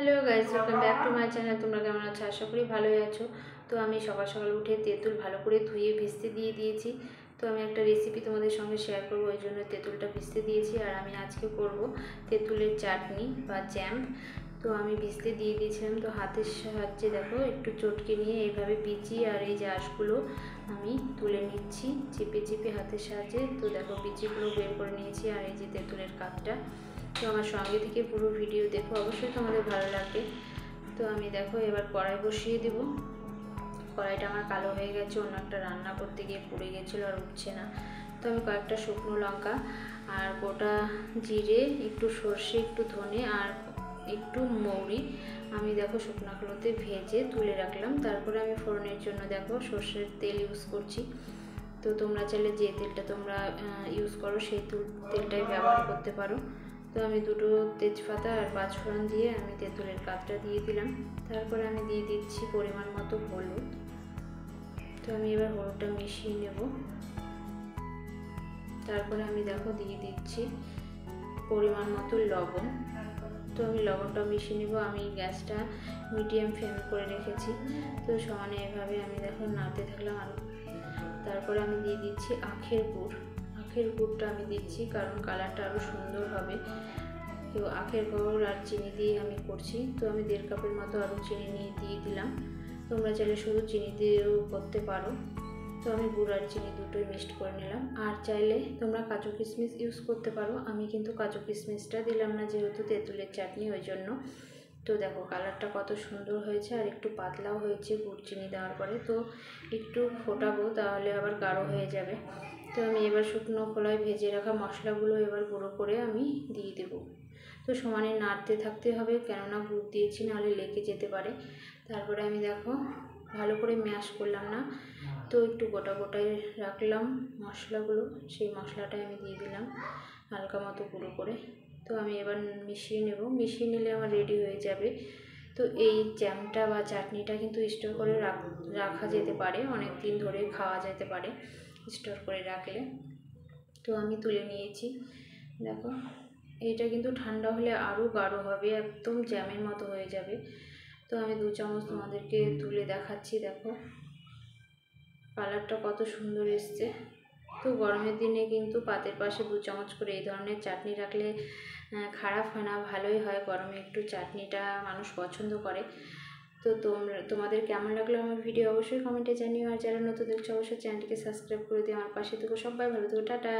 Hello guys, welcome back to my channel. তোমরা কেমন আছো? আশা করি ভালোই আছো। তো আমি সকাল সকাল উঠে তেঁতুল ভালো করে ধুয়ে ভিজতে দিয়ে দিয়েছি। তো আমি একটা রেসিপি তোমাদের সঙ্গে শেয়ার করবো, ওই জন্য তেঁতুলটা ভিজতে দিয়েছি। আর আমি আজকে করব তেঁতুলের চাটনি বা জ্যাম। তো আমি ভিজতে দিয়ে দিয়েছিলাম। তো হাতের সাহায্যে দেখো একটু চটকে নিয়ে এইভাবে বিচি আর এই যে আঁশগুলো আমি তুলে নিচ্ছি চিপে চিপে হাতের সাহায্যে। তো দেখো বিচিগুলো বের করে নিয়েছি আর এই যে তেঁতুলের কাপটা। তো আমার সঙ্গে থেকে পুরো ভিডিও দেখো, অবশ্যই তোমাদের ভালো লাগবে। তো আমি দেখো এবার কড়াই বসিয়ে দেব। কড়াইটা আমার কালো হয়ে গেছে, অন্য একটা রান্না করতে গিয়ে পুড়ে গেছিলো আর উঠছে না। তো আমি কয়েকটা শুকনো লঙ্কা আর গোটা জিরে, একটু সর্ষে, একটু ধনে আর একটু মৌরি আমি দেখো শুকনো খোলাতে ভেজে তুলে রাখলাম। তারপরে আমি ফোড়নের জন্য দেখো সর্ষের তেল ইউজ করছি। তো তোমরা চাইলে যে তেলটা তোমরা ইউজ করো সেই তেলটাই ব্যবহার করতে পারো। তো আমি দুটো তেজপাতা আর পাঁচফোড়ন দিয়ে আমি তেঁতুলের কাপটা দিয়ে দিলাম। তারপরে আমি দিয়ে দিচ্ছি পরিমাণ মতো হলুদ। তো আমি এবার হলুদটা মিশিয়ে নেব। তারপরে আমি দেখো দিয়ে দিচ্ছি পরিমাণ মতো লবণ। তো আমি লবণটা মিশিয়ে নেব। আমি গ্যাসটা মিডিয়াম ফ্লেমে করে রেখেছি। তো সমানে এভাবে আমি দেখো নাড়তে থাকলাম। আর তারপরে আমি দিয়ে দিচ্ছি আখের গুড়। আখের গুড়টা আমি দিচ্ছি কারণ কালারটা আরও সুন্দর হবে। তো আখের গুড় আর চিনি দিয়ে আমি করছি। তো আমি 1.5 কাপের মতো আরও চিনি দিয়ে দিলাম। তোমরা চাইলে শুধু চিনি দিয়েও করতে পারো। তো আমি গুড় আর চিনি দুটোই মিক্সড করে নিলাম। আর চাইলে তোমরা কাজু কিশমিশ ইউজ করতে পারো। আমি কিন্তু কাজু কিশমিশটা দিলাম না, যেহেতু তেঁতুলের চাটনি, ওই জন্য। তো দেখো কালারটা কত সুন্দর হয়েছে আর একটু পাতলাও হয়েছে গুড় চিনি দেওয়ার পরে। তো একটু ফোটাবো, তাহলে আবার গাঢ় হয়ে যাবে। তো আমি এবার শুকনো খোলায় ভেজে রাখা মশলাগুলো এবার গুঁড়ো করে আমি দিয়ে দেবো। তো সমানে নাড়তে থাকতে হবে, কেননা গুড় দিয়েছি, নাহলে লেগে যেতে পারে। তারপরে আমি দেখো ভালো করে ম্যাশ করলাম না, তো একটু গোটা গোটায় রাখলাম মশলাগুলো। সেই মশলাটাই আমি দিয়ে দিলাম হালকা মতো গুঁড়ো করে। তো আমি এবার মিশিয়ে নেব। মিশিয়ে নিলে আমার রেডি হয়ে যাবে। তো এই জ্যামটা বা চাটনিটা কিন্তু স্টোর করে রাখা যেতে পারে, অনেক দিন ধরে খাওয়া যেতে পারে স্টোর করে রাখলে। তো আমি তুলে নিয়েছি। দেখো এটা কিন্তু ঠান্ডা হলে আরও গাঢ় হবে, একদম জ্যামের মতো হয়ে যাবে। তো আমি 2 চামচ তোমাদেরকে তুলে দেখাচ্ছি। দেখো কালারটা কত সুন্দর এসছে। তো গরমের দিনে কিন্তু পাতের পাশে 2 চামচ করে এই ধরনের চাটনি রাখলে খারাপ হয় না, ভালোই হয়। গরমে একটু চাটনিটা মানুষ পছন্দ করে। তো তোমাদের কেমন লাগলো আমার ভিডিও অবশ্যই কমেন্টে জানিও। আর যারা নতুন দেখছো অবশ্যই চ্যানেলটিকে সাবস্ক্রাইব করে দিও। আমার পাশে থেকো। সবাই ভালো থেকো। টাটা।